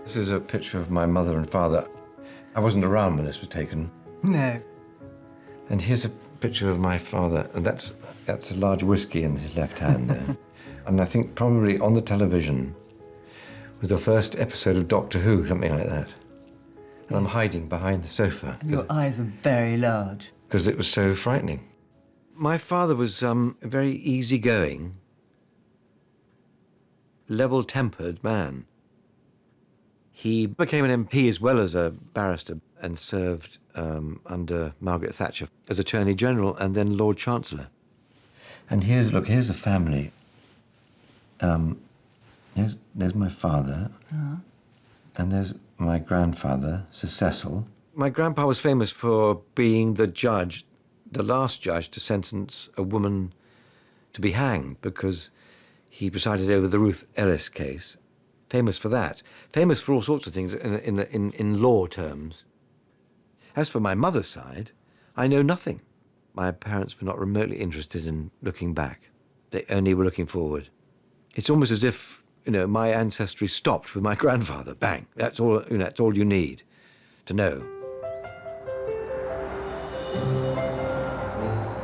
This is a picture of my mother and father. I wasn't around when this was taken. No. And here's a picture of my father, and that's a large whiskey in his left hand there. And I think probably on the television was the first episode of Doctor Who, something like that. And I'm hiding behind the sofa. And your eyes are very large. Because it was so frightening. My father was a very easygoing, level-tempered man. He became an MP as well as a barrister and served under Margaret Thatcher as Attorney General and then Lord Chancellor. And here's a family. There's my father, and there's my grandfather, Sir Cecil. My grandpa was famous for being the judge, the last judge to sentence a woman to be hanged because he presided over the Ruth Ellis case. Famous for that. Famous for all sorts of things in law terms. As for my mother's side, I know nothing. My parents were not remotely interested in looking back. They only were looking forward. It's almost as if, my ancestry stopped with my grandfather. Bang. That's all, that's all you need to know.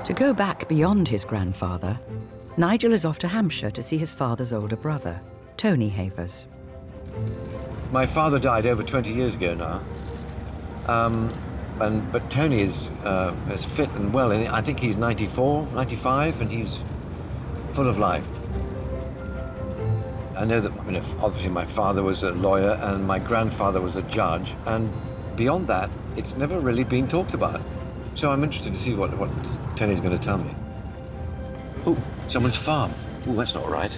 To go back beyond his grandfather, Nigel is off to Hampshire to see his father's older brother, Tony Havers. My father died over 20 years ago now. But Tony is as fit and well. I think he's 94, 95, and he's full of life. I know that, obviously my father was a lawyer and my grandfather was a judge, and beyond that, it's never really been talked about. So I'm interested to see what Tony's going to tell me. Oh, someone's farm. Oh, that's not right.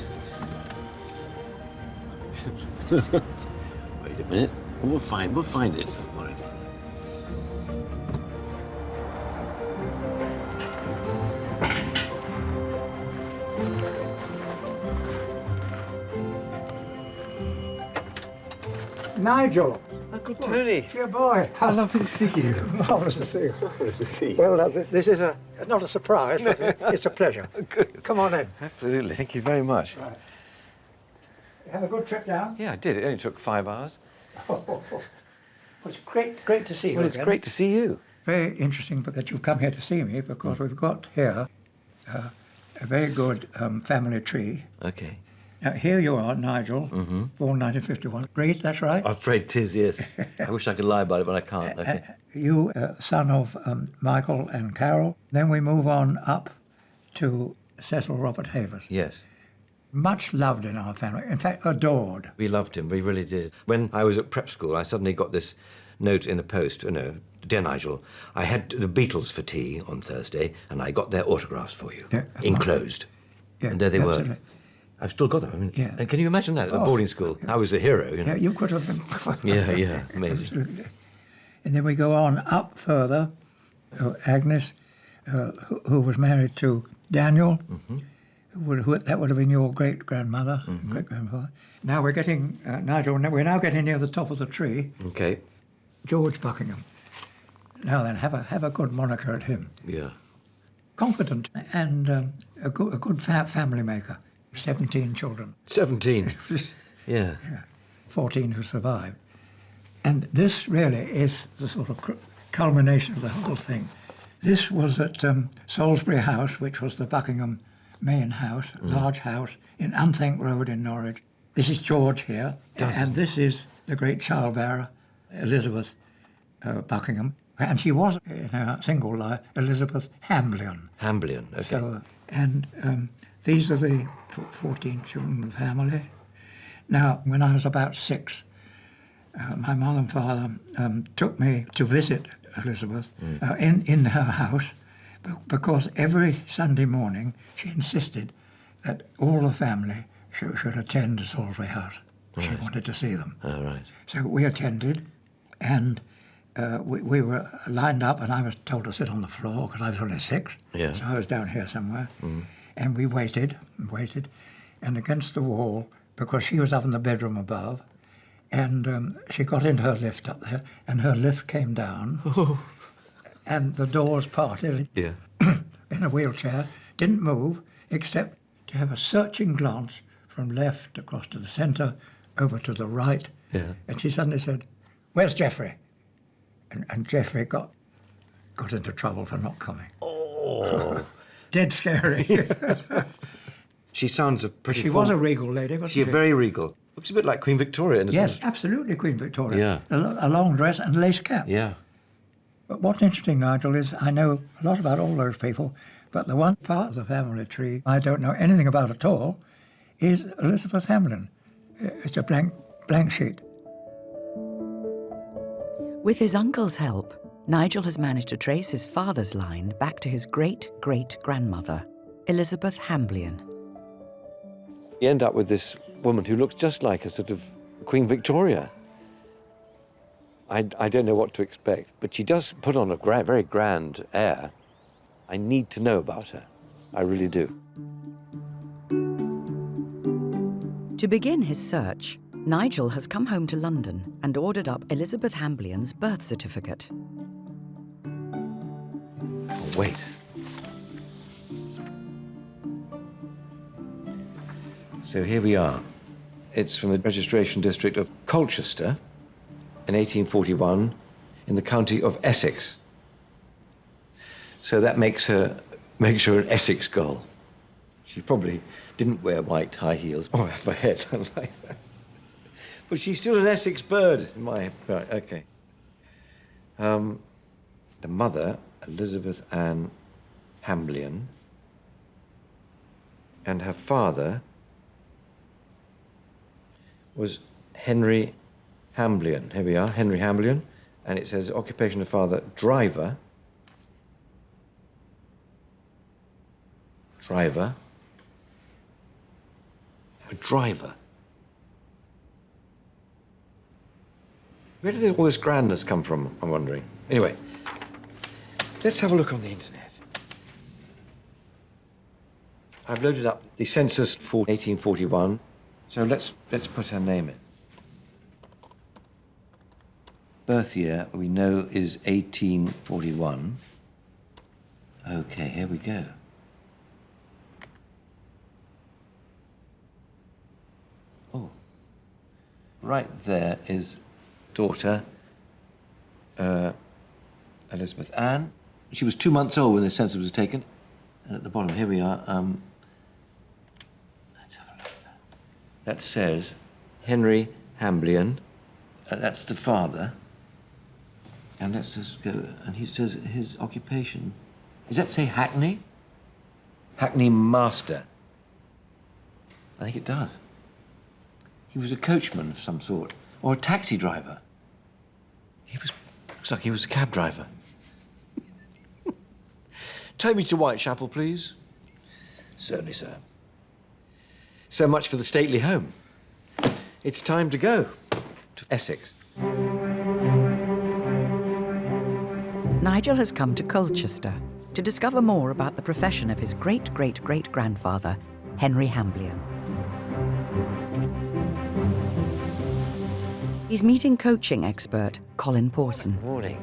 Wait a minute. We'll find it. Don't worry. Nigel. Uncle Tony. Dear boy. How lovely to see you. Marvellous to see you. Marvellous to see you. Well, this is not a surprise, but it's a pleasure. Good. Come on in. Absolutely. Thank you very much. Right. You have a good trip down? Yeah, I did. It only took 5 hours. Well, it's great to see you Well, it's again. great to see you. Very interesting that you've come here to see me, because we've got here a very good family tree. Okay. Now, here you are, Nigel, born 1951. Great, that's right? I'm afraid 'tis, yes. I wish I could lie about it, but I can't. Okay. You, son of Michael and Carol. Then we move on up to Cecil Robert Havers. Yes. Much loved in our family, in fact, adored. We loved him, we really did. When I was at prep school, I suddenly got this note in the post, Dear Nigel, I had the Beatles for tea on Thursday, and I got their autographs for you, enclosed. Yeah, and there they absolutely. were. I've still got them. Yeah. And can you imagine that at the boarding school? I was a hero, Yeah, you could have been. Yeah, amazing. Absolutely. And then we go on up further. Agnes, who was married to Daniel, that would have been your great-grandmother, great-grandfather. Now we're getting, Nigel, we're now getting near the top of the tree. Okay. George Buckingham. Now then, have a good moniker at him. Yeah. Confident and a good family maker. 17 children. 17. Yeah. 14 who survived. And this really is the sort of culmination of the whole thing. This was at Salisbury House, which was the Buckingham main house, large house, in Unthank Road in Norwich. This is George here, and this is the great childbearer, Elizabeth Buckingham. And she was, in her single life, Elizabeth Hamblen. Hamblen, okay. So, these are the 14 children of the family. Now, when I was about 6, my mother and father took me to visit Elizabeth in her house, because every Sunday morning she insisted that all the family should attend Salisbury House. Right. She wanted to see them. Oh, right. So we attended, and we were lined up, and I was told to sit on the floor because I was only 6. Yeah. So I was down here somewhere. And we waited, and against the wall, because she was up in the bedroom above, and she got in her lift up there, and her lift came down, and the doors parted. Yeah. In a wheelchair, didn't move, except to have a searching glance from left across to the centre, over to the right, and she suddenly said, "Where's Geoffrey?" And Geoffrey got into trouble for not coming. Oh. Dead scary. She sounds a pretty... She was a regal lady, wasn't she? She's very regal. Looks a bit like Queen Victoria in a Yes, sense. absolutely, Queen Victoria. Yeah. A long dress and lace cap. Yeah. But what's interesting, Nigel, is I know a lot about all those people, but the one part of the family tree I don't know anything about at all is Elizabeth Hamblen. It's a blank sheet. With his uncle's help, Nigel has managed to trace his father's line back to his great-great-grandmother, Elizabeth Hamblen. You end up with this woman who looks just like a sort of Queen Victoria. I don't know what to expect, but she does put on a very grand air. I need to know about her. I really do. To begin his search, Nigel has come home to London and ordered up Elizabeth Hamblen's birth certificate. Oh, wait. So here we are. It's from the registration district of Colchester in 1841 in the county of Essex. So that makes her an Essex girl. She probably didn't wear white high heels. Oh, I have a head. Like that. But she's still an Essex bird in my... Right, OK. The mother, Elizabeth Ann Hamblen, and her father was Henry Hamblen. Here we are, Henry Hamblen. And it says occupation of father, driver. A driver. Where did all this grandness come from, I'm wondering? Anyway, let's have a look on the internet. I've loaded up the census for 1841, so let's put her name in. Birth year, we know, is 1841. Okay, here we go. Oh, right there is daughter, Elizabeth Ann. She was 2 months old when the census was taken. And at the bottom, here we are. Let's have a look at that. That says Henry Hamblen. That's the father. And let's just go. And he says his occupation. Does that say Hackney? Hackney master. I think it does. He was a coachman of some sort, or a taxi driver. Looks like he was a cab driver. Take me to Whitechapel, please. Certainly, sir. So much for the stately home. It's time to go to Essex. Nigel has come to Colchester to discover more about the profession of his great-great-great-grandfather, Henry Hamblen. He's meeting coaching expert Colin Pawson. Morning.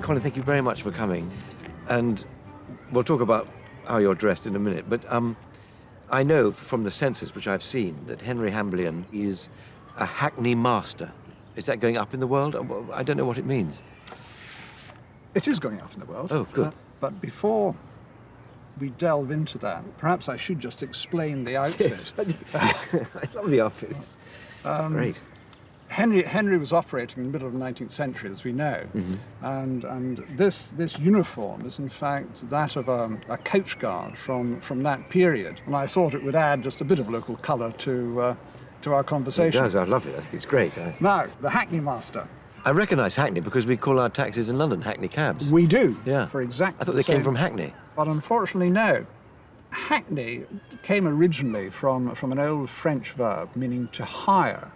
Colin, thank you very much for coming. And we'll talk about how you're dressed in a minute. But I know from the census which I've seen that Henry Hamblen is a Hackney master. Is that going up in the world? I don't know what it means. It is going up in the world. Oh, good. But before we delve into that, perhaps I should just explain the outfit. Yes. I love the outfits. Great. Henry was operating in the middle of the 19th century, as we know, and this uniform is in fact that of a coach guard from that period, and I thought it would add just a bit of local colour to our conversation. It does. I love it. I think it's great. Now, the Hackney master. I recognise Hackney because we call our taxis in London Hackney cabs. We do. Yeah. For exactly. I thought the they came same. from Hackney. But unfortunately, no. Hackney came originally from an old French verb meaning to hire.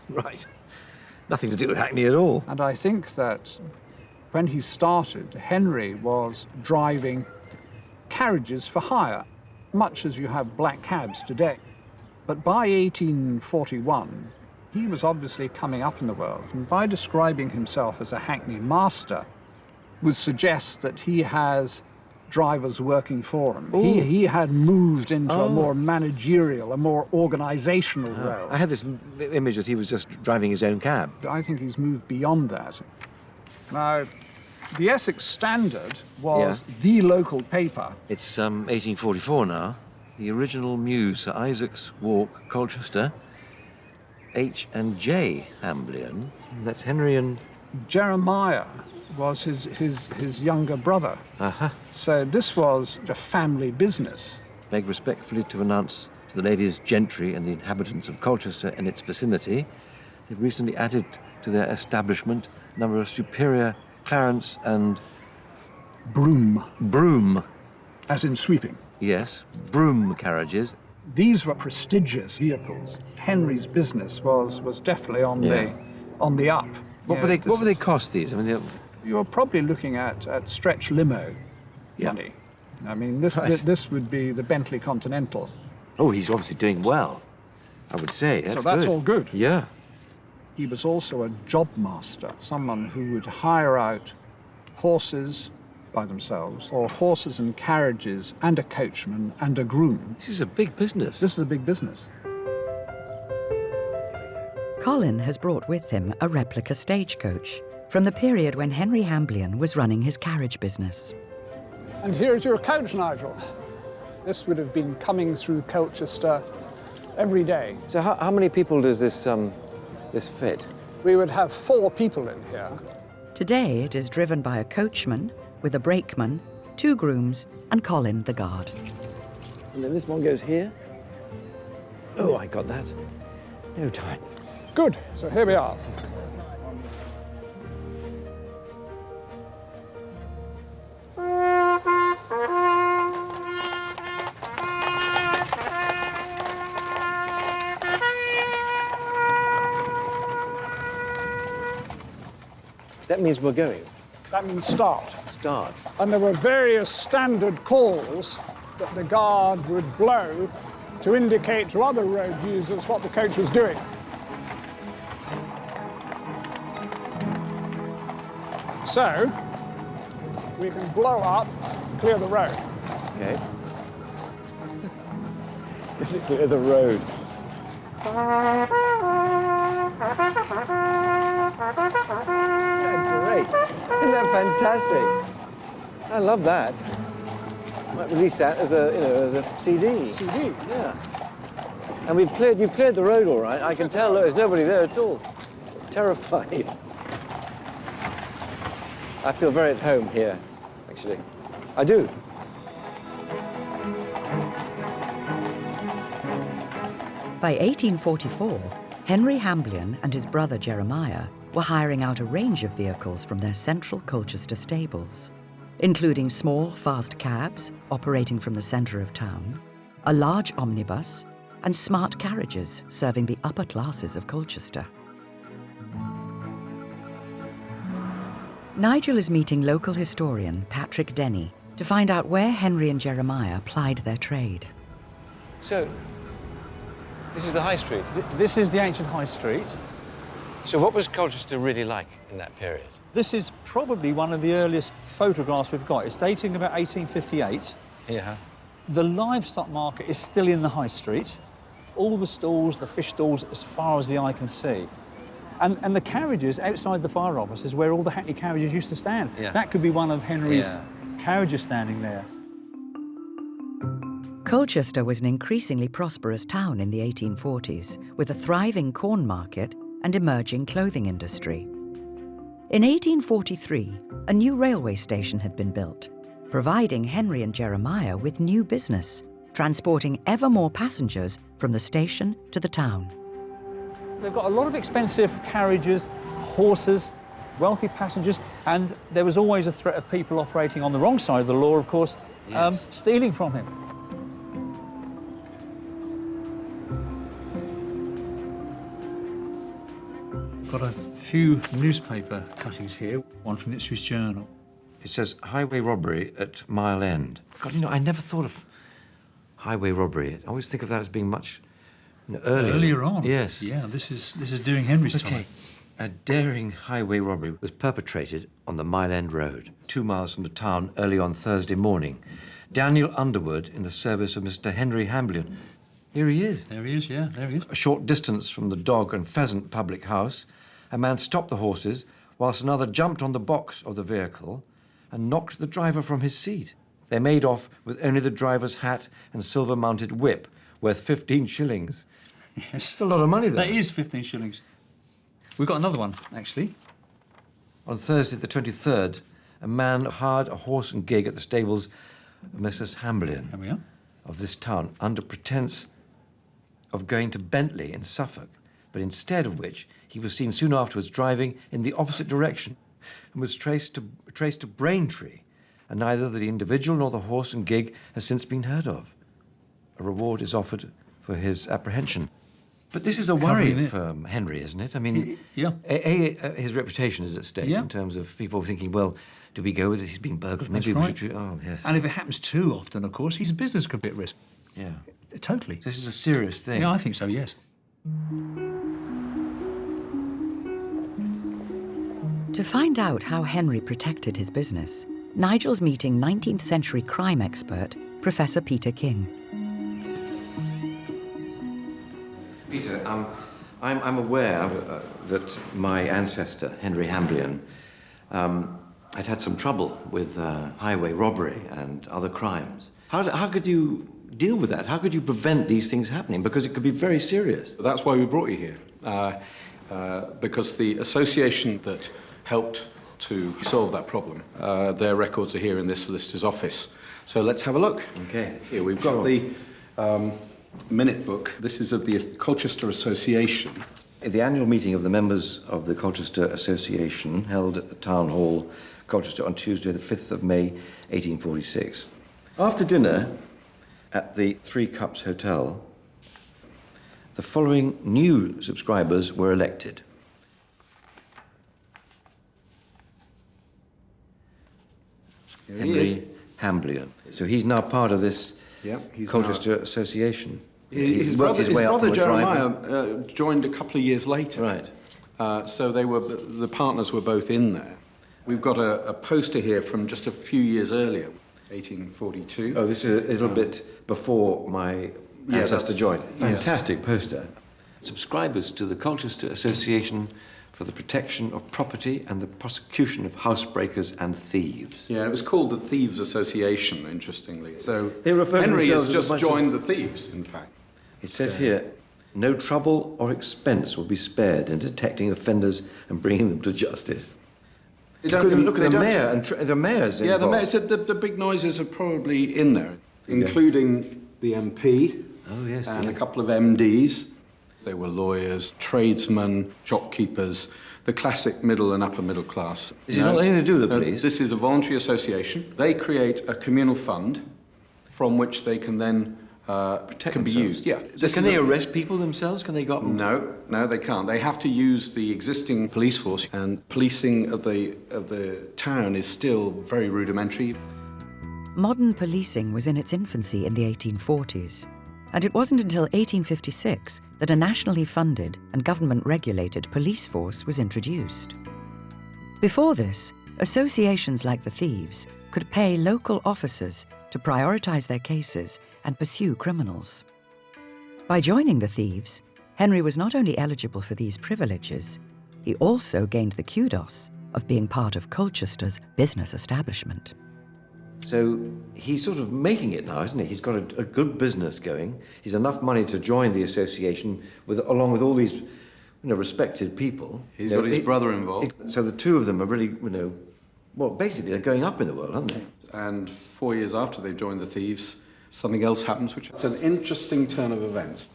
Right. Nothing to do with Hackney at all. And I think that when he started, Henry was driving carriages for hire, much as you have black cabs today. But by 1841, he was obviously coming up in the world, and by describing himself as a Hackney master, would suggest that he has drivers working for him. He had moved into a more managerial, a more organisational role. I had this image that he was just driving his own cab. I think he's moved beyond that. Now, the Essex Standard was the local paper. It's 1844 now. The original muse, Sir Isaac's Walk, Colchester, H and J Hamblen. That's Henry and... Jeremiah was his younger brother. So this was a family business. Beg respectfully to announce to the ladies gentry and the inhabitants of Colchester and its vicinity, they've recently added to their establishment a number of superior Clarence and... Broom. As in sweeping. Yes, broom carriages. These were prestigious vehicles. Henry's business was definitely on the up. What were they cost, these? I mean, you're probably looking at stretch limo money. I mean, this would be the Bentley Continental. Oh, he's obviously doing well, I would say. So that's all good. Yeah. He was also a job master, someone who would hire out horses by themselves, or horses and carriages, and a coachman and a groom. This is a big business. This is a big business. Colin has brought with him a replica stagecoach from the period when Henry Hamblen was running his carriage business. And here's your coach, Nigel. This would have been coming through Colchester every day. So how many people does this fit? We would have 4 people in here. Today it is driven by a coachman with a brakeman, 2 grooms, and Colin the guard. And then this one goes here. Oh, I got that. No time. Good, so here we are. That means we're going. That means start. Start. And there were various standard calls that the guard would blow to indicate to other road users what the coach was doing. So, we can blow up, clear the road. Okay. Clear the road. Great. Isn't that fantastic? I love that. Might release that as a CD. CD? Yeah. And you've cleared the road all right. I can tell there's nobody there at all. Terrified. I feel very at home here, actually. I do. By 1844, Henry Hamblen and his brother Jeremiah were hiring out a range of vehicles from their central Colchester stables, including small, fast cabs operating from the centre of town, a large omnibus, and smart carriages serving the upper classes of Colchester. Nigel is meeting local historian Patrick Denny to find out where Henry and Jeremiah plied their trade. So, this is the High Street. This is the ancient High Street. So what was Colchester really like in that period? This is probably one of the earliest photographs we've got. It's dating about 1858. Yeah. The livestock market is still in the High Street. All the stalls, the fish stalls, as far as the eye can see. And the carriages outside the fire office is where all the hackney carriages used to stand. Yeah. That could be one of Henry's carriages standing there. Colchester was an increasingly prosperous town in the 1840s, with a thriving corn market and emerging clothing industry. In 1843, a new railway station had been built, providing Henry and Jeremiah with new business, transporting ever more passengers from the station to the town. They've got a lot of expensive carriages, horses, wealthy passengers, and there was always a threat of people operating on the wrong side of the law, of course, stealing from him. Got a few newspaper cuttings here, one from the Ipswich Journal. It says highway robbery at Mile End. God, you know, I never thought of highway robbery. I always think of that as being much earlier. Earlier on? Yes. Yeah, this is doing Henry's time. A daring highway robbery was perpetrated on the Mile End Road, 2 miles from the town, early on Thursday morning. Daniel Underwood, in the service of Mr. Henry Hamblen. Here he is. There he is, yeah, there he is. A short distance from the Dog and Pheasant public house, a man stopped the horses whilst another jumped on the box of the vehicle and knocked the driver from his seat. They made off with only the driver's hat and silver-mounted whip, worth 15 shillings. Yes. It's a lot of money, though. That is 15 shillings. We've got another one, actually. On Thursday, the 23rd, a man hired a horse and gig at the stables of Messrs. Hamblen There we are. of this town under pretence of going to Bentley in Suffolk, but instead of which he was seen soon afterwards driving in the opposite direction and was traced to Braintree, and neither the individual nor the horse and gig has since been heard of. A reward is offered for his apprehension. But this is a worry Covering it. for Henry, isn't it? I mean, Yeah. His reputation is at stake Yeah. in terms of people thinking, well, do we go with this? He's been burgled. Maybe That's we right. should... Oh, yes. And if it happens too often, of course, his business could be at risk. Yeah. Totally. This is a serious thing. Yeah, I think so, yes. To find out how Henry protected his business, Nigel's meeting 19th century crime expert, Professor Peter King. Peter, I'm aware that my ancestor, Henry Hamblen, had some trouble with highway robbery and other crimes. How could you deal with that? How could you prevent these things happening? Because it could be very serious. That's why we brought you here, because the association that helped to solve that problem, their records are here in this solicitor's office. So let's have a look. Okay. Here we've got the minute book. This is of the Colchester Association. At the annual meeting of the members of the Colchester Association, held at the Town Hall, Colchester, on Tuesday, the 5th of May, 1846. After dinner at the Three Cups Hotel, the following new subscribers were elected. Here he is. Henry Hamblen. So he's now part of this Yeah, he's Colchester Association. His He brother, worked his way up from a Jeremiah driver. joined a couple of years later. Right. So the partners were both in there. We've got a poster here from just a few years earlier, 1842. Oh, this is a little bit before my Yeah, ancestor that's- joined. yes. Fantastic poster. Subscribers to the Colchester Association for the Protection of Property and the Prosecution of Housebreakers and Thieves. Yeah, it was called the Thieves Association, interestingly. So They refer to Henry has themselves as a just bunch joined the thieves, in fact. It says here, no trouble or expense will be spared in detecting offenders and bringing them to justice. They don't- Look they at the don't- mayor and the mayor's Yeah, the involved. mayor said the big noises are probably in there, including the MP Oh, yes, and yeah. a couple of MDs. They were lawyers, tradesmen, shopkeepers, the classic middle and upper middle class. This is not anything to do with the police. This is a voluntary association. They create a communal fund from which they can then can be themselves. used. Yeah. So This can is they a- arrest people themselves? Can they go up and... No, they can't. They have to use the existing police force, and policing of the town is still very rudimentary. Modern policing was in its infancy in the 1840s, and it wasn't until 1856 that a nationally funded and government-regulated police force was introduced. Before this, associations like the Thieves could pay local officers to prioritise their cases and pursue criminals. By joining the Thieves, Henry was not only eligible for these privileges, he also gained the kudos of being part of Colchester's business establishment. So he's sort of making it now, isn't he? He's got a good business going. He's enough money to join the association along with all these, respected people. He's got his brother involved. So the two of them are really, well, basically they're going up in the world, aren't they? And 4 years after they joined the Thieves, something else happens, which is an interesting turn of events.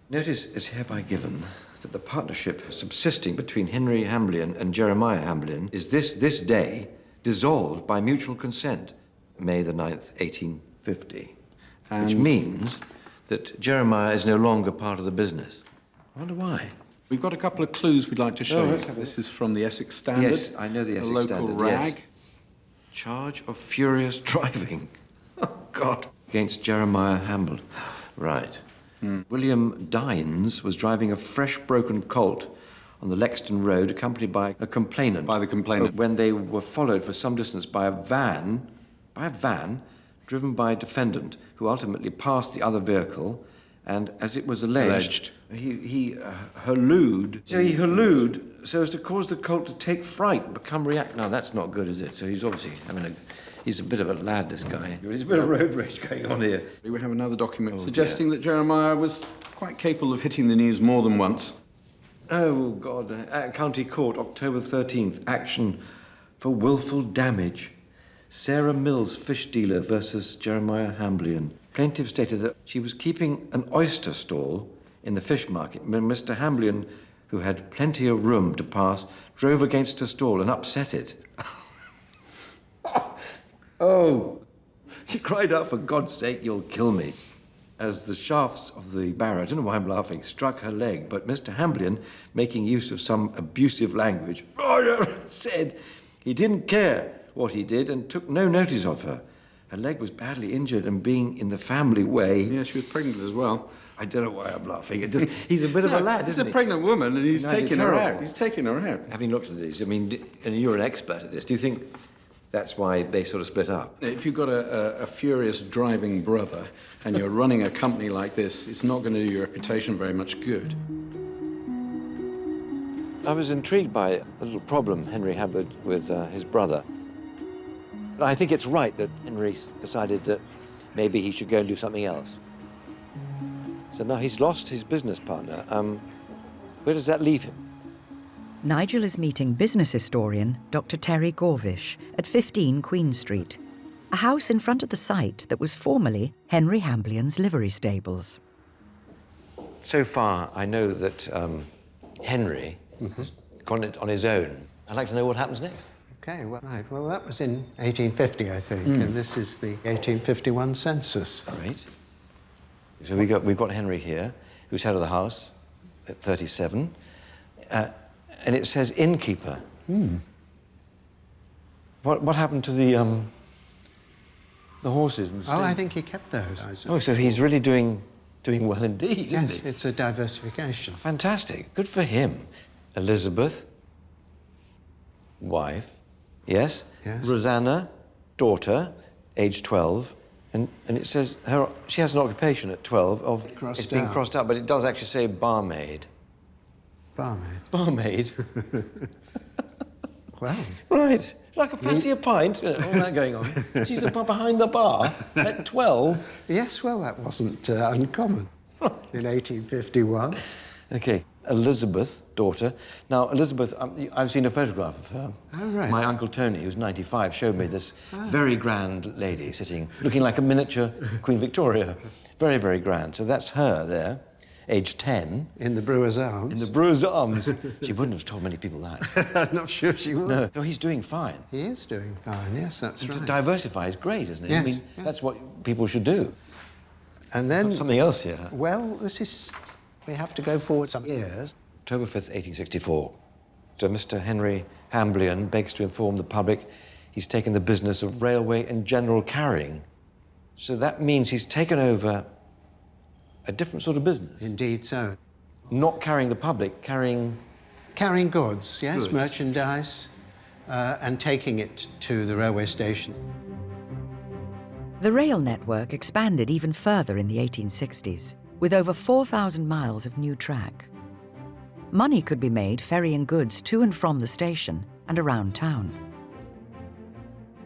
Notice is hereby given that the partnership subsisting between Henry Hamblen and Jeremiah Hamblen is this day dissolved by mutual consent, May the 9th, 1850, which means that Jeremiah is no longer part of the business. I wonder why. We've got a couple of clues we'd like to show you. let's have a This is from the Essex Standard. Yes, I know the Essex a local Standard, rag. yes. Charge of furious driving. Oh, God. Against Jeremiah Hamblen. Right. William Dines was driving a fresh broken colt on the Lexton Road, accompanied by a complainant. By the complainant. When they were followed for some distance by a van driven by a defendant, who ultimately passed the other vehicle, and as it was alleged. He hallooed. So he hallooed so as to cause the colt to take fright, become react. Now that's not good, is it? So he's obviously he's a bit of a lad, this guy. There's a bit of road rage going on here. We have another document suggesting that Jeremiah was quite capable of hitting the news more than once. Oh, God. County Court, October 13th. Action for willful damage. Sarah Mills, fish dealer, versus Jeremiah Hamblen. Plaintiff stated that she was keeping an oyster stall in the fish market when Mr. Hamblen, who had plenty of room to pass, drove against her stall and upset it. Oh! She cried out, "For God's sake, you'll kill me," as the shafts of the barrow, I don't know why I'm laughing, struck her leg. But Mr. Hamblen, making use of some abusive language, said he didn't care what he did and took no notice of her. Her leg was badly injured, and being in the family way... Yeah, she was pregnant as well. I don't know why I'm laughing. He's a bit of a lad, isn't he? He's a pregnant woman, and he's taking her out. He's taking her out. Having looked at these, I mean, and you're an expert at this, do you think that's why they sort of split up? If you've got a furious driving brother and you're running a company like this, it's not going to do your reputation very much good. I was intrigued by a little problem Henry had with his brother. I think it's right that Henry decided that maybe he should go and do something else. So now he's lost his business partner. Where does that leave him? Nigel is meeting business historian Dr. Terry Gorvish at 15 Queen Street, a house in front of the site that was formerly Henry Hamblen's livery stables. So far, I know that Henry has gone it on his own. I'd like to know what happens next. Okay, well, right. Well, that was in 1850, I think, and this is the 1851 census. Great. So we've got Henry here, who's head of the house at 37, and it says innkeeper. What happened to the horses and Oh, I think he kept those. Oh, so he's really doing well indeed, isn't Yes, he? it's a diversification. Fantastic. Good for him. Elizabeth, wife, yes? Yes. Rosanna, daughter, age 12. And it says she has an occupation at 12 of... Crossed it's being out. crossed out, but it does actually say barmaid. Barmaid. Barmaid? Well, Right. Like a fancy a pint. All that going on. She's behind the bar at 12. yes, well, that wasn't uncommon in 1851. OK. Elizabeth, daughter. Now, Elizabeth, I've seen a photograph of her. Oh, right. My Uncle Tony, who's 95, showed me this very grand lady sitting, looking like a miniature Queen Victoria. Very, very grand. So that's her there, age 10. In the Brewer's Arms. In the Brewer's Arms. She wouldn't have told many people that. I'm not sure she would. No. No, he's doing fine. He is doing fine, yes, that's To right. diversify is great, isn't it? Yes, I mean, yes. that's what people should do. And then, Something else here. well, we have to go forward some years. October 5th, 1864. So Mr. Henry Hamblen begs to inform the public he's taken the business of railway and general carrying. So that means he's taken over a different sort of business. Indeed so. Not carrying the public, carrying... Carrying goods, yes, Goods. merchandise, and taking it to the railway station. The rail network expanded even further in the 1860s, with over 4,000 miles of new track. Money could be made ferrying goods to and from the station and around town.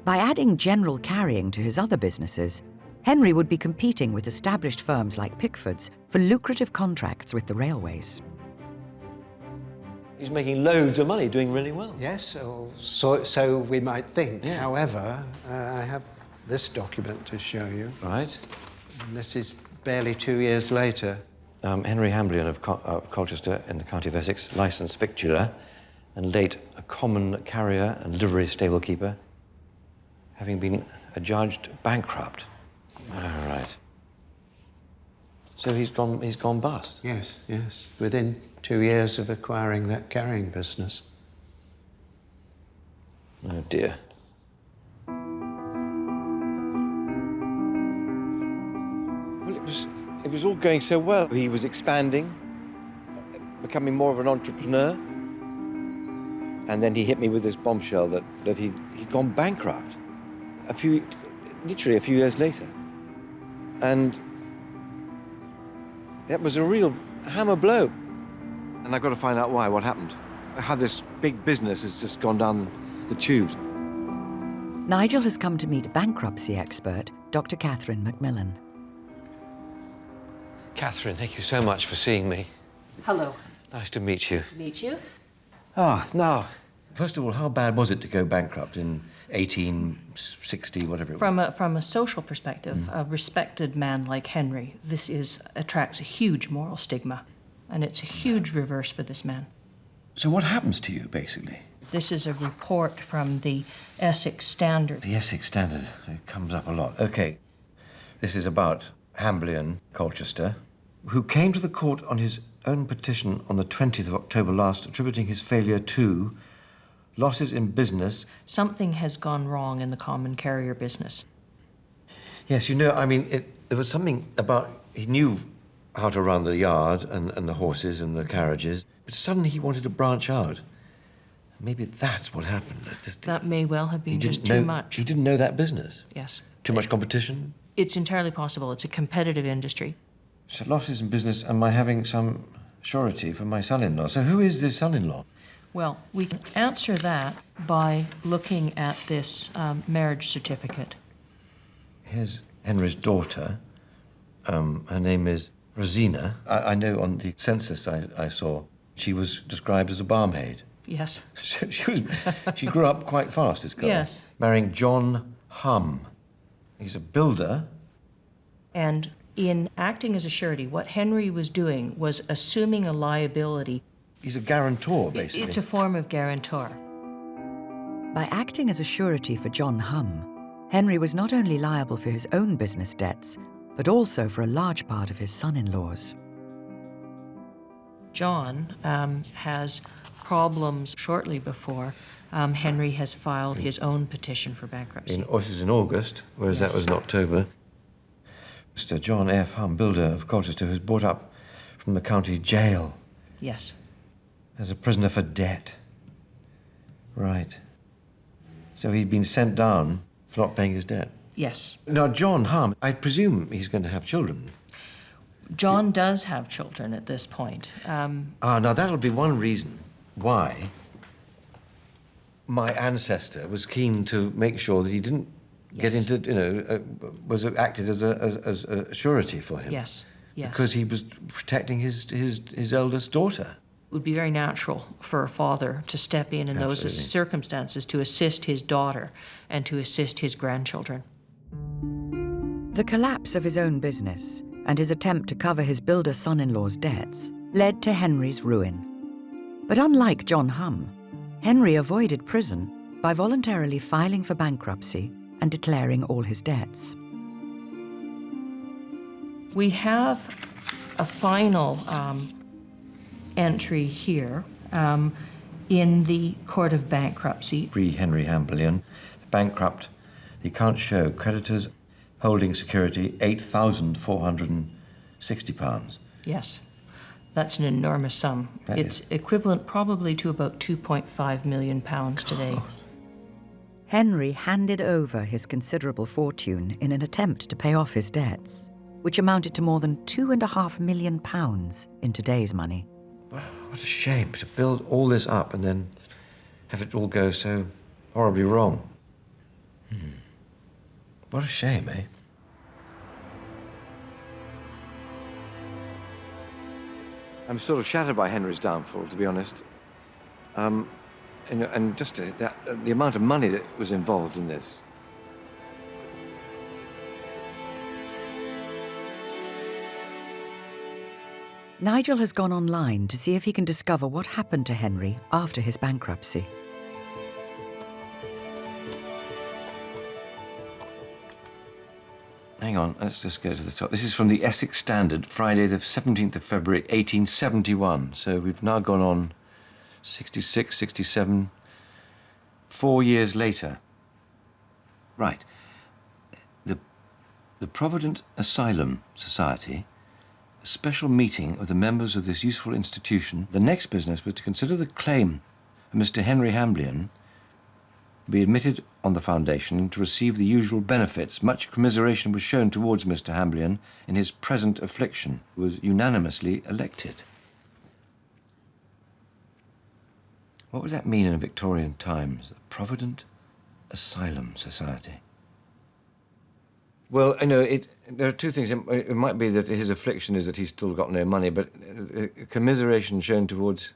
By adding general carrying to his other businesses, Henry would be competing with established firms like Pickford's for lucrative contracts with the railways. He's making loads of money, doing really well. Yes, so we might think. Yeah. However, I have this document to show you. Right. And this is barely 2 years later. Henry Hamblen of Colchester in the county of Essex, licensed victualler, and late a common carrier and livery stable keeper, having been adjudged bankrupt. All right. So he's gone bust. Yes, yes. Within 2 years of acquiring that carrying business. Oh dear. Well, it was all going so well. He was expanding, becoming more of an entrepreneur. And then he hit me with this bombshell that he'd gone bankrupt literally a few years later. And that was a real hammer blow. And I've got to find out why, what happened. How this big business has just gone down the tubes. Nigel has come to meet bankruptcy expert, Dr. Catherine Macmillan. Catherine, thank you so much for seeing me. Hello. Nice to meet you. To meet you. Now, first of all, how bad was it to go bankrupt in 1860, whatever it was? From a social perspective, a respected man like Henry, this attracts a huge moral stigma, and it's a huge reverse for this man. So what happens to you, basically? This is a report from the Essex Standard. The Essex Standard, it comes up a lot. Okay, this is about Hamblen, Colchester, who came to the court on his own petition on the 20th of October last, attributing his failure to losses in business. Something has gone wrong in the common carrier business. Yes, you know, I mean, there was something about, he knew how to run the yard and the horses and the carriages, but suddenly he wanted to branch out. Maybe that's what happened. That may well have been just too much. He didn't know that business. Yes. Too much competition? It's entirely possible. It's a competitive industry. So losses in business, am I having some surety for my son-in-law? So who is this son-in-law? Well, we can answer that by looking at this marriage certificate. Here's Henry's daughter. Her name is Rosina. I know on the census I saw, she was described as a barmaid. Yes. She grew up quite fast, this girl. Yes. Marrying John Hum. He's a builder. And in acting as a surety, what Henry was doing was assuming a liability. He's a guarantor, basically. It's a form of guarantor. By acting as a surety for John Hum, Henry was not only liable for his own business debts, but also for a large part of his son-in-law's. John has problems shortly before Henry has filed his own petition for bankruptcy. This is in August, whereas that was in October. Mr. John F. Hum, builder of Colchester, who's brought up from the county jail. Yes. As a prisoner for debt. Right. So he'd been sent down for not paying his debt. Yes. Now, John Hum, I presume he's going to have children. John does have children at this point. Now that'll be one reason why my ancestor was keen to make sure that he didn't get into, was acted as a surety for him. Yes, yes. Because he was protecting his eldest daughter. It would be very natural for a father to step in those circumstances to assist his daughter and to assist his grandchildren. The collapse of his own business and his attempt to cover his builder son-in-law's debts led to Henry's ruin. But unlike John Hum, Henry avoided prison by voluntarily filing for bankruptcy and declaring all his debts. We have a final entry here in the Court of Bankruptcy. Henry Hamblen, the bankrupt, the accounts show creditors holding security £8,460. Yes, that's an enormous sum. It's equivalent probably to about £2.5 million today. Henry handed over his considerable fortune in an attempt to pay off his debts, which amounted to more than £2.5 million in today's money. What a shame to build all this up and then have it all go so horribly wrong. What a shame, eh? I'm sort of shattered by Henry's downfall, to be honest. And just the amount of money that was involved in this. Nigel has gone online to see if he can discover what happened to Henry after his bankruptcy. Hang on, let's just go to the top. This is from the Essex Standard, Friday the 17th of February, 1871. So we've now gone on 66, 67, 4 years later. Right. The Provident Asylum Society a special meeting of the members of this useful institution. The next business was to consider the claim of Mr. Henry Hamblen be admitted on the foundation and to receive the usual benefits. Much commiseration was shown towards Mr. Hamblen in his present affliction. He was unanimously elected. What would that mean in Victorian times? The Provident Asylum Society. Well, I know there are two things. It might be that his affliction is that he's still got no money, but commiseration shown towards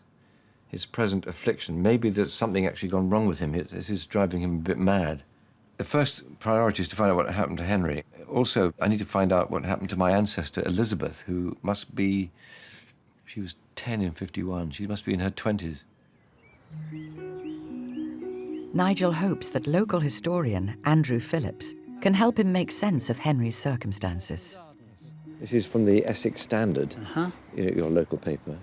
his present affliction. Maybe there's something actually gone wrong with him. This is driving him a bit mad. The first priority is to find out what happened to Henry. Also, I need to find out what happened to my ancestor, Elizabeth, who must be... She was 10 in 51. She must be in her 20s. Nigel hopes that local historian Andrew Phillips can help him make sense of Henry's circumstances. This is from the Essex Standard, your local paper.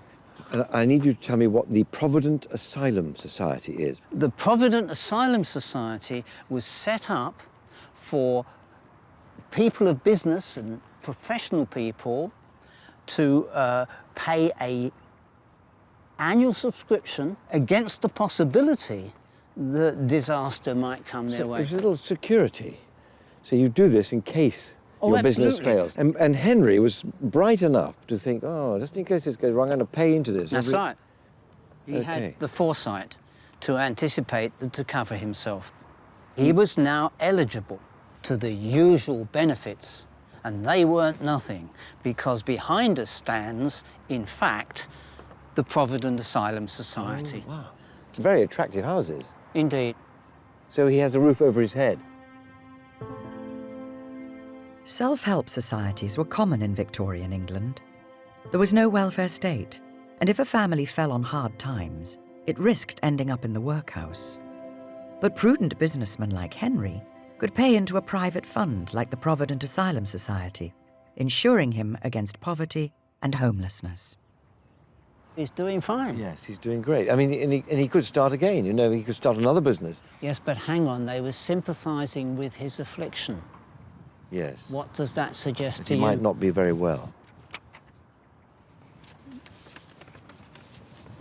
And I need you to tell me what the Provident Asylum Society is. The Provident Asylum Society was set up for people of business and professional people to pay an annual subscription against the possibility that disaster might come their way. There's a little security. So you do this in case your business absolutely. fails. And Henry was bright enough to think, oh, just in case this goes wrong, I'm going to pay into this. That's right. He Okay. had the foresight to anticipate and to cover himself. He was now eligible to the usual benefits, and they weren't nothing, because behind us stands, in fact, the Provident Asylum Society. Oh, wow. It's very attractive houses. Indeed. So he has a roof over his head. Self-help societies were common in Victorian England. There was no welfare state, and if a family fell on hard times, it risked ending up in the workhouse. But prudent businessmen like Henry could pay into a private fund like the Provident Asylum Society, insuring him against poverty and homelessness. He's doing fine. Yes, he's doing great. I mean, and he could start again, you know, he could start another business. Yes, but hang on, they were sympathising with his affliction. Yes. What does that suggest But to he you? might not be very well.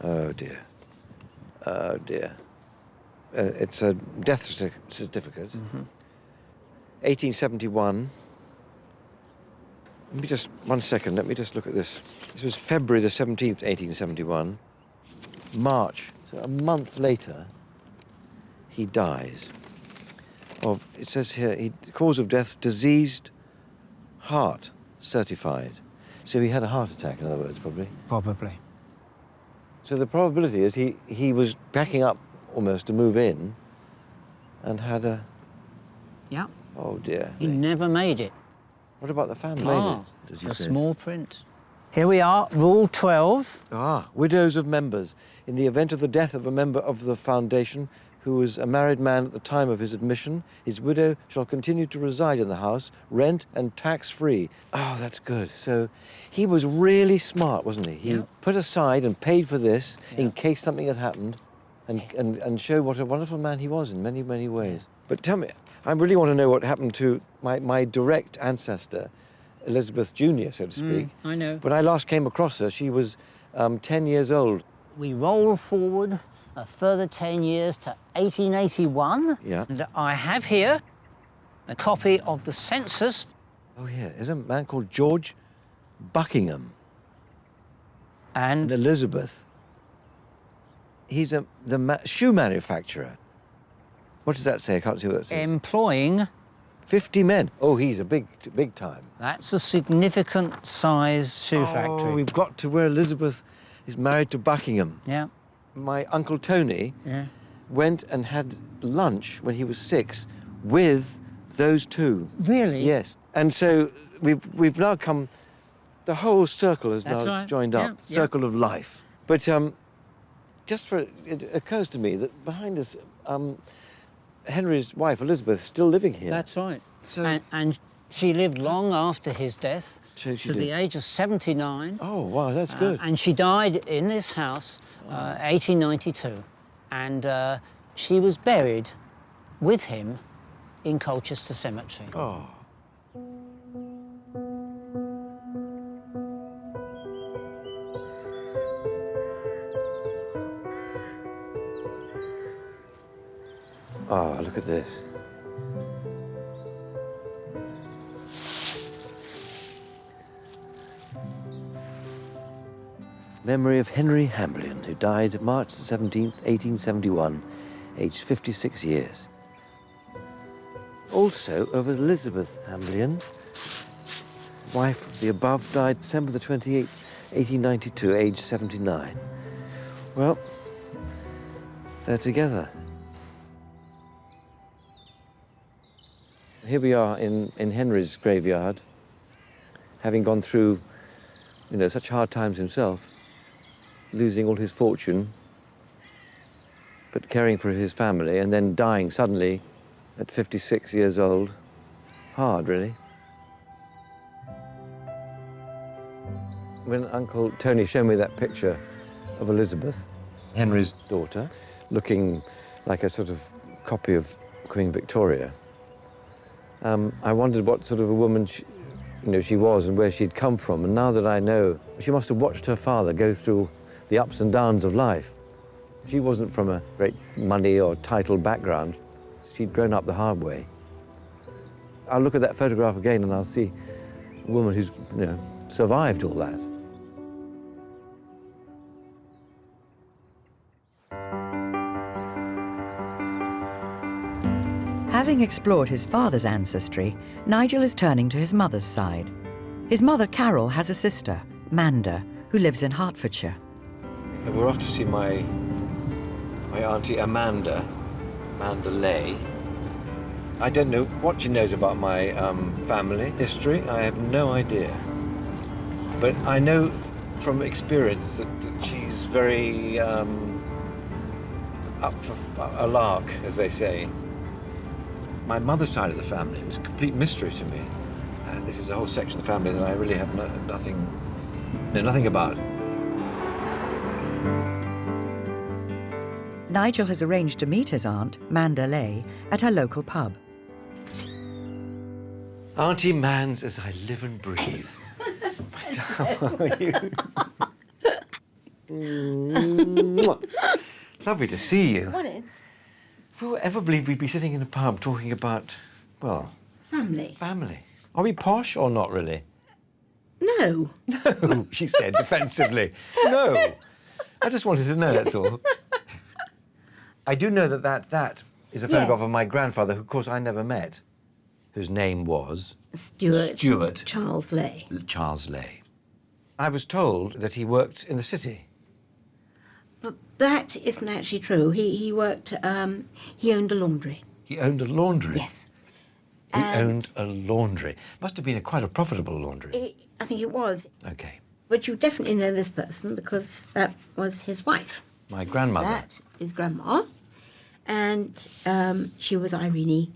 Oh, dear. Oh, dear. It's a death certificate. 1871. Let me just, 1 second, let me just look at this. This was February the 17th, 1871. March, so a month later, he dies. It says here, cause of death, diseased heart, certified. So he had a heart attack, in other words, probably. Probably. So the probability is he was backing up almost to move in and had a... Yeah. Oh, dear. He never made it. What about the family? It's a small print. Here we are, Rule 12. Widows of members. In the event of the death of a member of the foundation who was a married man at the time of his admission, his widow shall continue to reside in the house, rent and tax-free. Oh, that's good. So he was really smart, wasn't he? He put aside and paid for this in case something had happened and showed what a wonderful man he was in many, many ways. But tell me, I really want to know what happened to my direct ancestor, Elizabeth Jr., so to speak. I know. When I last came across her, she was 10 years old. We roll forward a further 10 years to 1881. Yeah. And I have here a copy of the census. Oh, yeah. There's a man called George Buckingham. And Elizabeth. He's the shoe manufacturer. What does that say? I can't see what that says. employing 50 men. Oh, he's a big time. That's a significant size shoe factory. Oh, we've got to where Elizabeth is married to Buckingham. Yeah. My Uncle Tony went and had lunch when he was 6 with those two. Really? Yes. And so we've now come, the whole circle has That's now right. joined up, circle of life. But it occurs to me that behind us, Henry's wife, Elizabeth, is still living here. That's right. So, and she lived long after his death, So she to the did. age of 79. Oh, wow, that's good. And she died in this house, 1892. And she was buried with him in Colchester Cemetery. Oh. Oh, look at this. Memory of Henry Hamblen, who died March 17th, 1871, aged 56 years. Also of Elizabeth Hamblen, wife of the above, died December the 28th, 1892, aged 79. Well, they're together. Here we are in Henry's graveyard, having gone through, such hard times himself, losing all his fortune, but caring for his family, and then dying suddenly at 56 years old. Hard, really. When Uncle Tony showed me that picture of Elizabeth, Henry's daughter, looking like a sort of copy of Queen Victoria, I wondered what sort of a woman she was and where she'd come from. And now that I know, she must have watched her father go through the ups and downs of life. She wasn't from a great money or title background. She'd grown up the hard way. I'll look at that photograph again and I'll see a woman who's, survived all that. Having explored his father's ancestry, Nigel is turning to his mother's side. His mother, Carol, has a sister, Manda, who lives in Hertfordshire. We're off to see my auntie Amanda Lay. I don't know what she knows about my family history. I have no idea. But I know from experience that she's very up for a lark, as they say. My mother's side of the family was a complete mystery to me. This is a whole section of the family that I really have know nothing about. Nigel has arranged to meet his aunt, Manda Lay, at her local pub. Auntie Mans as I live and breathe. How are you? Lovely to see you. What is? Who would ever believe we'd be sitting in a pub talking about, well... Family. Family. Are we posh or not really? No. No, she said defensively. No. I just wanted to know, that's all. I do know that is a photograph of my grandfather, who, of course, I never met, whose name was... Stuart. Charles Lay. Charles Lay. I was told that he worked in the city. But that isn't actually true. He worked, he owned a laundry. He owned a laundry? Yes. He owned a laundry. Must have been quite a profitable laundry. I think it was. OK. But you definitely know this person because that was his wife. My grandmother. That is Grandma. And she was Irene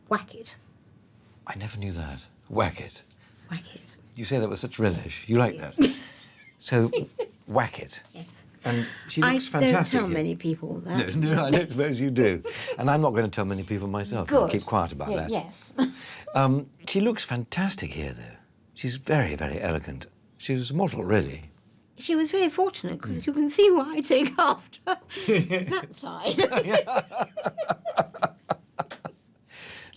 Wackett. I never knew that. Wackett. Wackett. You say that with such relish. You like that? So, Wackett. Yes. And she looks fantastic. I don't tell many people that. No, I don't suppose you do. And I'm not going to tell many people myself. Good. I'll keep quiet about that. Yes. She looks fantastic here, though. She's very, very elegant. She was a model, really. She was very fortunate, because you can see why I take after that side.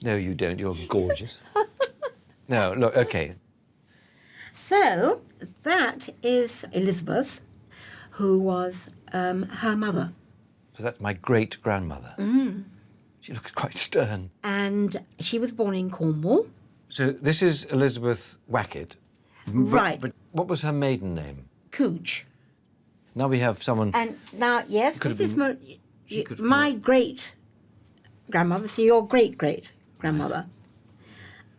No, you don't. You're gorgeous. No, look, OK. So, that is Elizabeth, who was her mother. So that's my great-grandmother. Mm. She looks quite stern. And she was born in Cornwall. So this is Elizabeth Wackett. Right. But what was her maiden name? Cooch. Now we have someone... And now, yes, this is my great-grandmother, so your great-great-grandmother.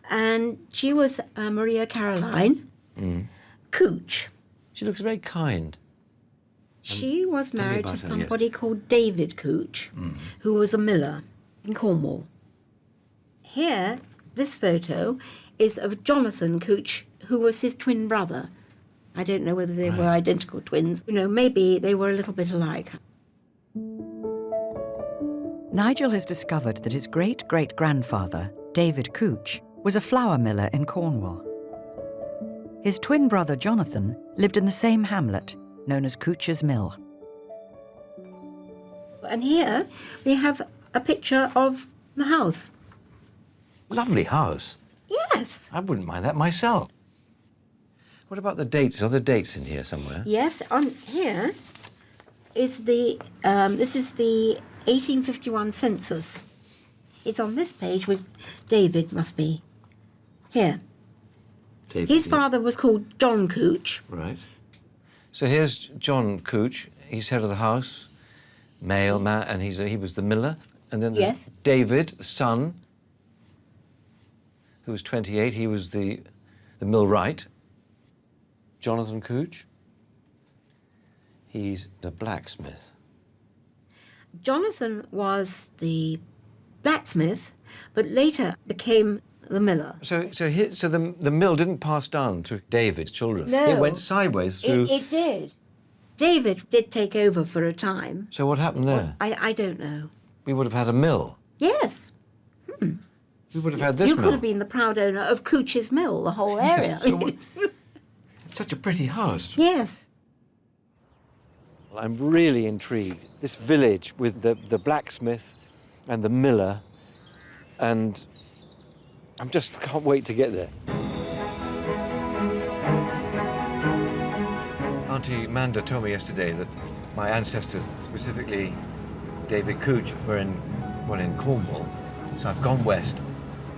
And she was Maria Caroline Cooch. She looks very kind. She was married to somebody called David Cooch, who was a miller in Cornwall. Here, this photo is of Jonathan Cooch, who was his twin brother. I don't know whether they were identical twins. Maybe they were a little bit alike. Nigel has discovered that his great-great-grandfather, David Cooch, was a flour miller in Cornwall. His twin brother, Jonathan, lived in the same hamlet, known as Cooch's Mill. And here we have a picture of the house. Lovely house. Yes. I wouldn't mind that myself. What about the dates? Are there dates in here somewhere? Yes, on here is the, this is the 1851 census. It's on this page with David, must be. Here. David, His yeah. father was called John Couch. Right. So here's John Couch. He's head of the house, male man, and he was the miller. And then there's Yes. David, son, who was 28. He was the millwright. Jonathan Couch. He's the blacksmith. Jonathan was the blacksmith, but later became the miller. So the mill didn't pass down to David's children. No. It went sideways through. It did. David did take over for a time. So what happened there? I don't know. We would have had a mill. Yes. We would have had this You mill. could have been the proud owner of Couch's Mill, the whole area. So it's such a pretty house. Yes. Well, I'm really intrigued. This village with the blacksmith and the miller, and I just can't wait to get there. Auntie Manda told me yesterday that my ancestors, specifically David Couch, were in Cornwall. So I've gone west.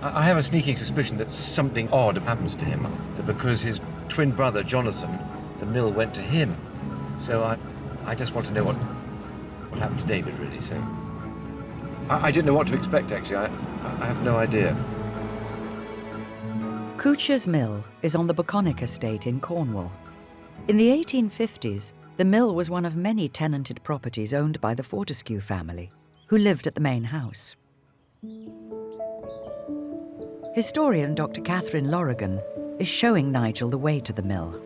I have a sneaking suspicion that something odd happens to him, that because his twin brother, Jonathan, the mill went to him. So I just want to know what happened to David, really. So I didn't know what to expect, actually. I have no idea. Couch's Mill is on the Boconnoc estate in Cornwall. In the 1850s, the mill was one of many tenanted properties owned by the Fortescue family, who lived at the main house. Historian Dr. Catherine Lorrigan is showing Nigel the way to the mill.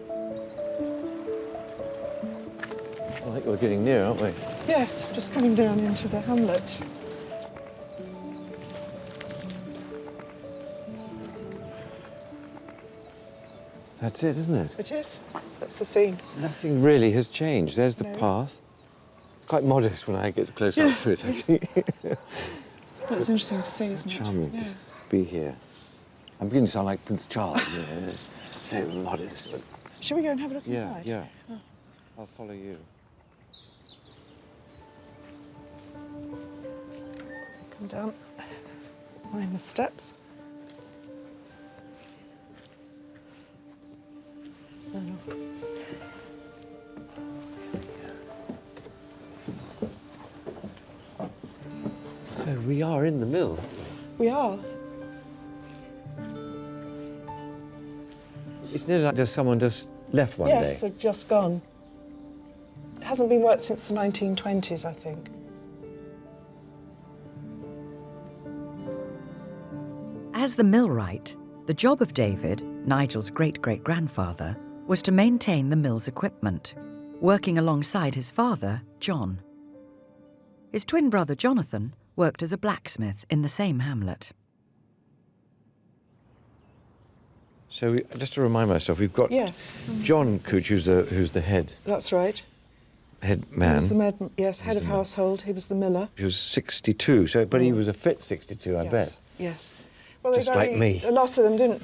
I think we're getting near, aren't we? Yes, just coming down into the hamlet. That's it, isn't it? It is. That's the scene. Nothing really has changed. There's the No. path. It's quite modest when I get close up Yes, to it, yes. actually. That's interesting to see, isn't it? Charming Yes. to be here. I'm beginning to sound like Prince Charles, you know, so modest. Shall we go and have a look Yeah, inside? yeah. Oh. I'll follow you. Come down. Mind the steps. So we are in the mill. We are. It's nearly like someone just left one Yes, day. they've just gone. It hasn't been worked since the 1920s, I think. As the millwright, the job of David, Nigel's great-great-grandfather, was to maintain the mill's equipment, working alongside his father, John. His twin brother, Jonathan, worked as a blacksmith in the same hamlet. So just to remind myself, we've got Yes. John Couch, who's the head That's right. man. He was the head of household. He was the miller. He was 62, but he was a fit 62, I yes. bet. Yes. Well, Just like me. A lot of them didn't.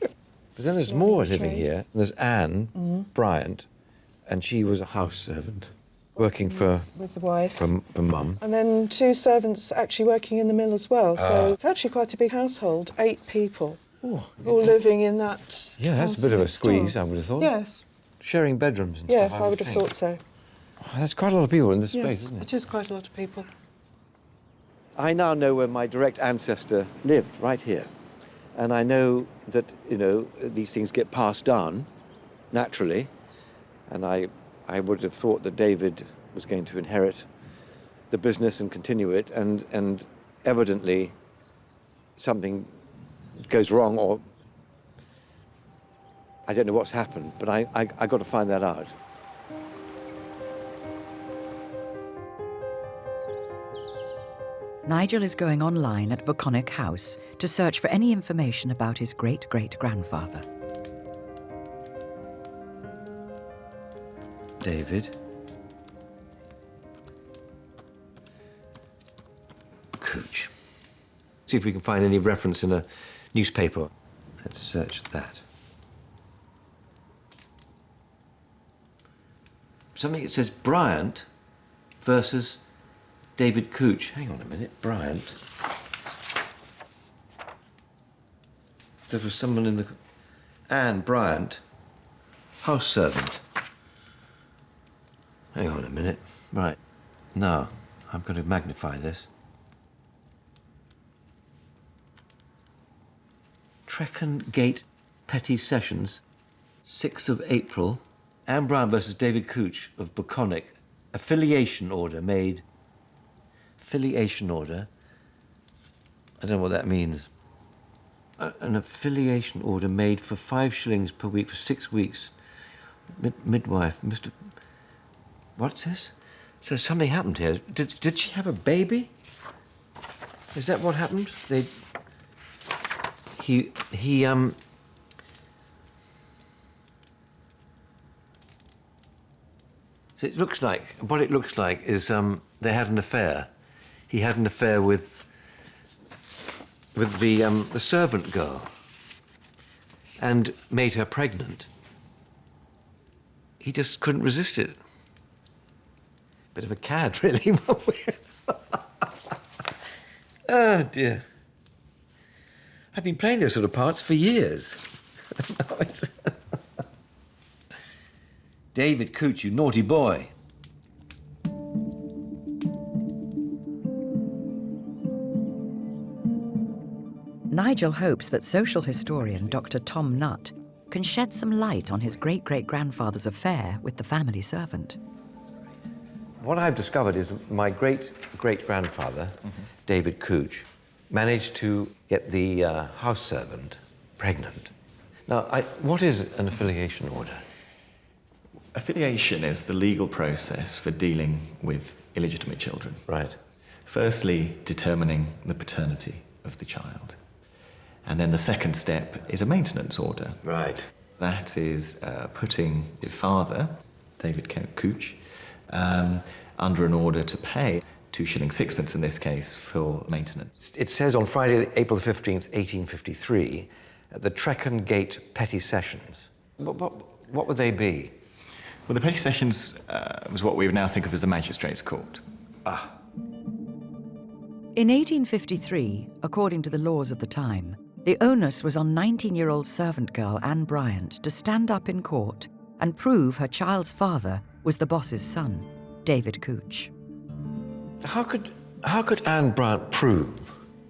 But then there's Not more really living trained. here. There's Anne Bryant, and she was a house servant, working for With the wife. Mum. And then 2 servants actually working in the mill as well. So it's actually quite a big household, 8 people, all living in that. Yeah, that's a house bit of a next door. squeeze, I would have thought. Yes, Sharing bedrooms and yes, stuff. I would have thought so. That's quite a lot of people in this Yes, space, isn't it? it is quite a lot of people. I now know where my direct ancestor lived, right here. And I know that, these things get passed down naturally. And I would have thought that David was going to inherit the business and continue it. And evidently something goes wrong, or I don't know what's happened, but I got to find that out. Nigel is going online at Boconnoc House to search for any information about his great-great-grandfather. David. See if we can find any reference in a newspaper. Let's search that. Something that says Bryant versus David Couch. Hang on a minute, Bryant. There was someone in the... Anne Bryant, house servant. Hang on a minute. Right. No, I'm going to magnify this. Trecon Gate Petty Sessions, 6th of April. Anne Bryant versus David Couch of Boconnoc. Affiliation order made. Affiliation order. I don't know what that means. An affiliation order made for 5 shillings per week for 6 weeks. Midwife, Mr. What's this? So something happened here. Did she have a baby? Is that what happened? So it looks like, what it looks like is they had an affair. He had an affair with the servant girl and made her pregnant. He just couldn't resist it. Bit of a cad, really. Oh, dear. I've been playing those sort of parts for years. David Couch, you naughty boy. Nigel hopes that social historian Dr. Tom Nutt can shed some light on his great-great-grandfather's affair with the family servant. What I've discovered is my great-great-grandfather, David Couch, managed to get the house servant pregnant. Now, what is an affiliation order? Affiliation is the legal process for dealing with illegitimate children. Right. Firstly, determining the paternity of the child. And then the second step is a maintenance order. Right. That is putting your father, David Couch, under an order to pay 2 shillings 6pence in this case for maintenance. It says on Friday, April the 15th, 1853, at the Trecon Gate Petty Sessions. What would they be? Well, the Petty Sessions was what we would now think of as the Magistrates' Court. Ah. In 1853, according to the laws of the time, the onus was on 19-year-old servant girl Anne Bryant to stand up in court and prove her child's father was the boss's son, David Couch. How could Anne Bryant prove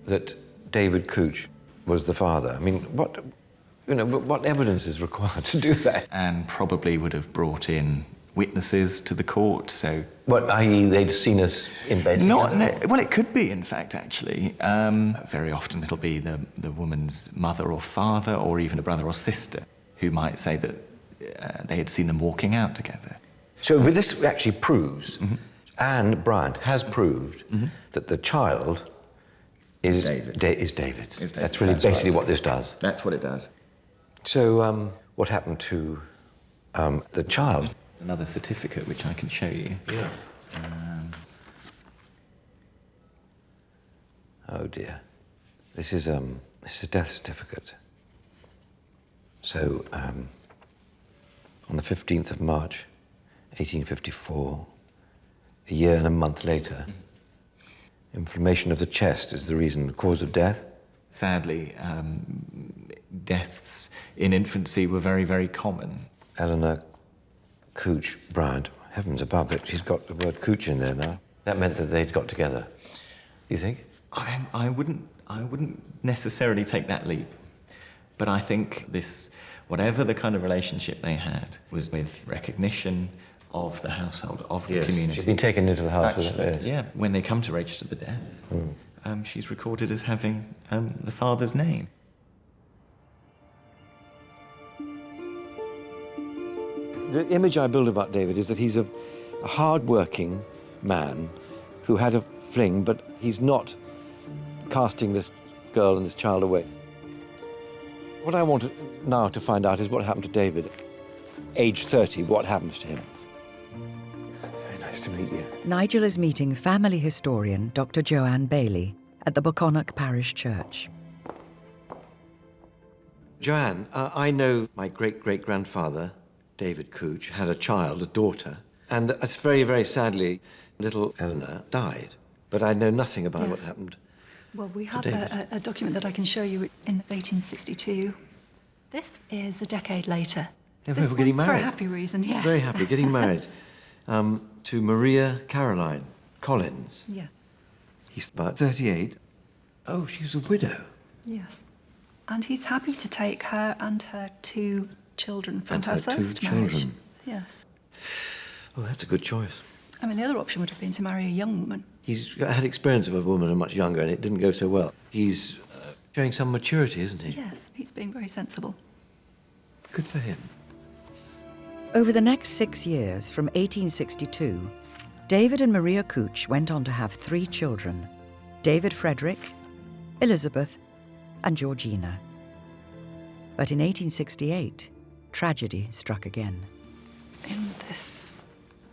that David Couch was the father? I mean, what evidence is required to do that? Anne probably would have brought in witnesses to the court, so... What, i.e. they'd seen us in bed together? Well, it could be, in fact, actually. Very often it'll be the woman's mother or father, or even a brother or sister, who might say that they had seen them walking out together. So this actually proves, Anne Bryant has proved that the child is David. That's really basically what this does. That's what it does. So what happened to the child? Another certificate which I can show you. Yeah. Oh dear. This is a death certificate. So on the 15th of March, 1854, a year and a month later, inflammation of the chest is the cause of death. Sadly, deaths in infancy were very, very common. Eleanor Couch Bryant, heavens above it, she's got the word Couch in there now. That meant that they'd got together. You think? I wouldn't necessarily take that leap, but I think this, whatever the kind of relationship they had, was with recognition of the household, of the community. She's been taken into the house with it. Yeah, when they come to register the death, she's recorded as having the father's name. The image I build about David is that he's a hard-working man who had a fling, but he's not casting this girl and this child away. What I want now to find out is what happened to David. Age 30, what happens to him? Very nice to meet you. Nigel is meeting family historian Dr. Joanne Bailey at the Boconnoc parish church. Joanne, I know my great-great-grandfather, David Couch, had a child, a daughter, and it's very, very sadly, little Eleanor died. But I know nothing about what happened. Well, we have a document that I can show you in 1862. This is a decade later. They This were getting one's for a married. happy reason, yes. Very happy, getting married to Maria Caroline Collins. Yeah. He's about 38. Oh, she's a widow. Yes. And he's happy to take her and her 2 children from And her her first 2 marriage. children. Yes. Oh, that's a good choice. I mean, the other option would have been to marry a young woman. He's had experience of a woman much younger, and it didn't go so well. He's showing some maturity, isn't he? Yes, he's being very sensible. Good for him. Over the next 6 years, from 1862, David and Maria Couch went on to have 3 children, David Frederick, Elizabeth, and Georgina. But in 1868, tragedy struck again. In this...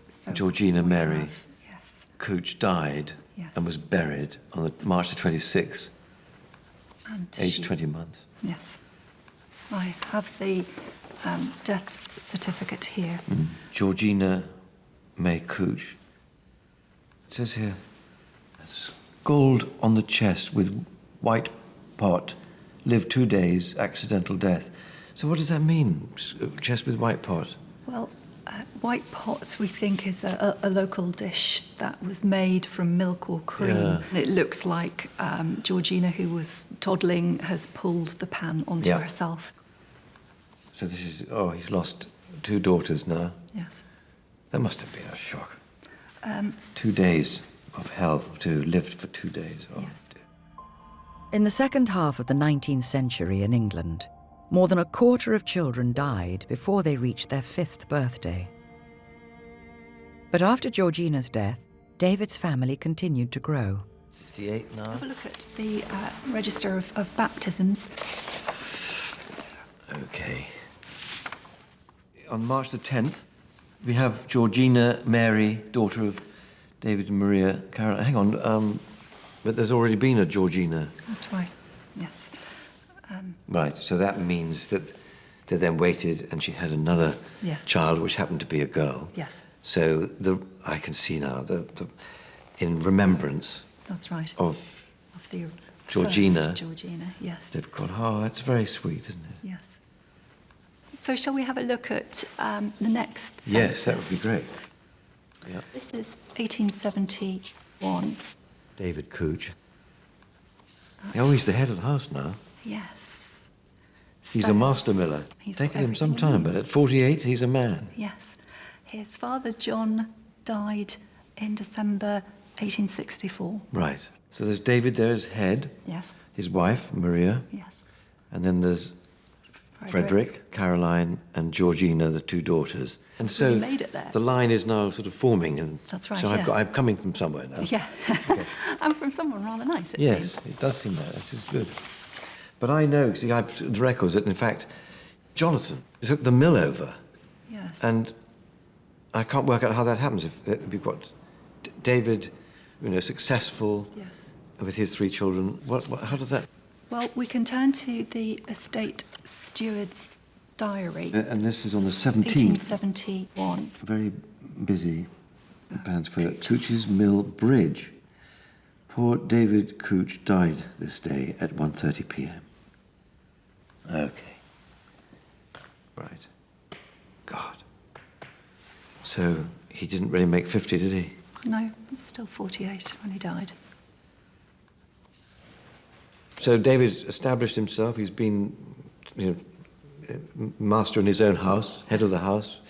So Georgina we Mary have- Yes. Couch died and was buried on March the 26th, And aged she's- 20 months. Yes. I have the death certificate here. Georgina May Couch. It says here, scald on the chest with white pot, lived 2 days, accidental death. So what does that mean, chest with white pot? Well, white pot, we think, is a local dish that was made from milk or cream. Yeah. And it looks like Georgina, who was toddling, has pulled the pan onto Yeah. herself. So this is, oh, he's lost 2 daughters now. Yes. That must have been a shock. 2 Um, days of hell to live for 2 days. Oh. Yes. In the second half of the 19th century in England, more than a quarter of children died before they reached their 5th birthday. But after Georgina's death, David's family continued to grow. 68 now. Have a look at the register of baptisms. Okay. On March the 10th, we have Georgina Mary, daughter of David and Maria Caroline. Hang on, but there's already been a Georgina. That's right. Yes. Right, so that means that they then waited and she had another Yes. child, which happened to be a girl. Yes. So I can see now, in remembrance That's right. of the Georgina. first Georgina, yes. They've got, oh, that's very sweet, isn't it? Yes. So shall we have a look at the next census? Yes, that would be great. Yeah. This is 1871. David Couch. Oh, he's the head of the house now. Yes. He's So a master miller. he's Taken got him some everything he time, but at 48, he's a man. Yes. His father, John, died in December 1864. Right. So there's David there as head. Yes. His wife, Maria. Yes. And then there's Frederick, Caroline, and Georgina, the 2 daughters. And so We made it there. the line is now sort of forming. And That's right, So yes. I'm coming from somewhere now. Yeah. I'm from someone rather nice, it Yes, seems. it does seem that. This is good. But I know, see, I've the records that, in fact, Jonathan took the mill over. Yes. And I can't work out how that happens. If we've got David, successful with his 3 children, how does that... Well, we can turn to the estate steward's diary. And this is on the 17th. 1871. Very busy plans for Couch's Mill Bridge. Poor David Couch died this day at 1:30 p.m. Okay. Right. God. So he didn't really make 50, did he? No, he's still 48 when he died. So David's established himself. He's been, master in his own house, head of the house.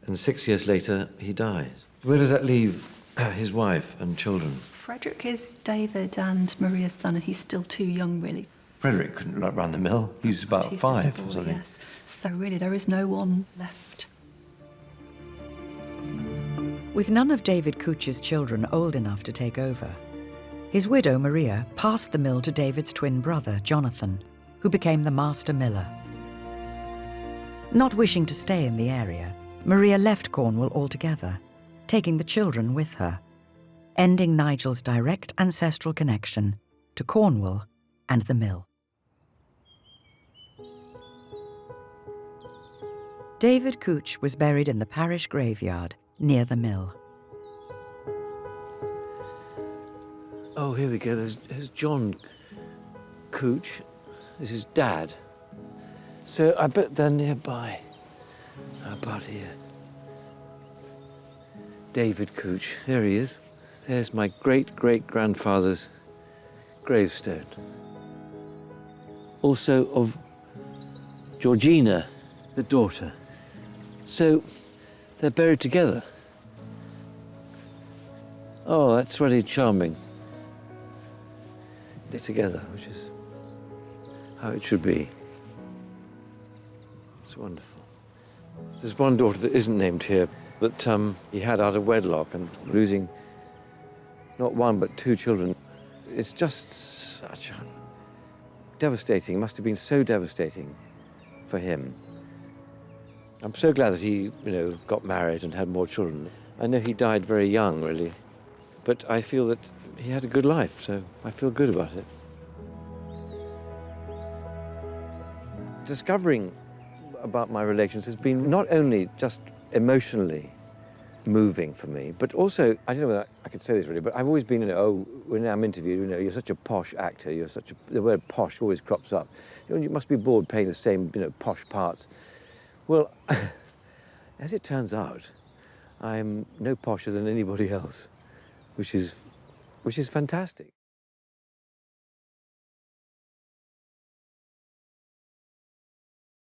And 6 years later, he dies. Where does that leave his wife and children? Frederick is David and Maria's son, and he's still too young, really. Frederick couldn't run the mill. He's about He's just 5 a or boy, something. yes. So really, there is no one left. With none of David Couch's children old enough to take over, his widow, Maria, passed the mill to David's twin brother, Jonathan, who became the master miller. Not wishing to stay in the area, Maria left Cornwall altogether, taking the children with her, ending Nigel's direct ancestral connection to Cornwall and the mill. David Couch was buried in the parish graveyard near the mill. Oh, here we go. There's John Couch. This is Dad. So I bet they're nearby. How about here? David Couch. There he is. There's my great-great-grandfather's gravestone. Also of Georgina, the daughter. So they're buried together. Oh, that's really charming. They're together, which is how it should be. It's wonderful. There's one daughter that isn't named here that he had out of wedlock and losing not one but two children. It's just such devastating. It must have been so devastating for him. I'm so glad that he, got married and had more children. I know he died very young, really, but I feel that he had a good life, so I feel good about it. Discovering about my relations has been not only just emotionally moving for me, but also, I don't know whether I could say this really, but I've always been, when I'm interviewed, you're such a posh actor, the word posh always crops up. You must be bored playing the same, posh parts. Well, as it turns out, I'm no posher than anybody else, which is fantastic.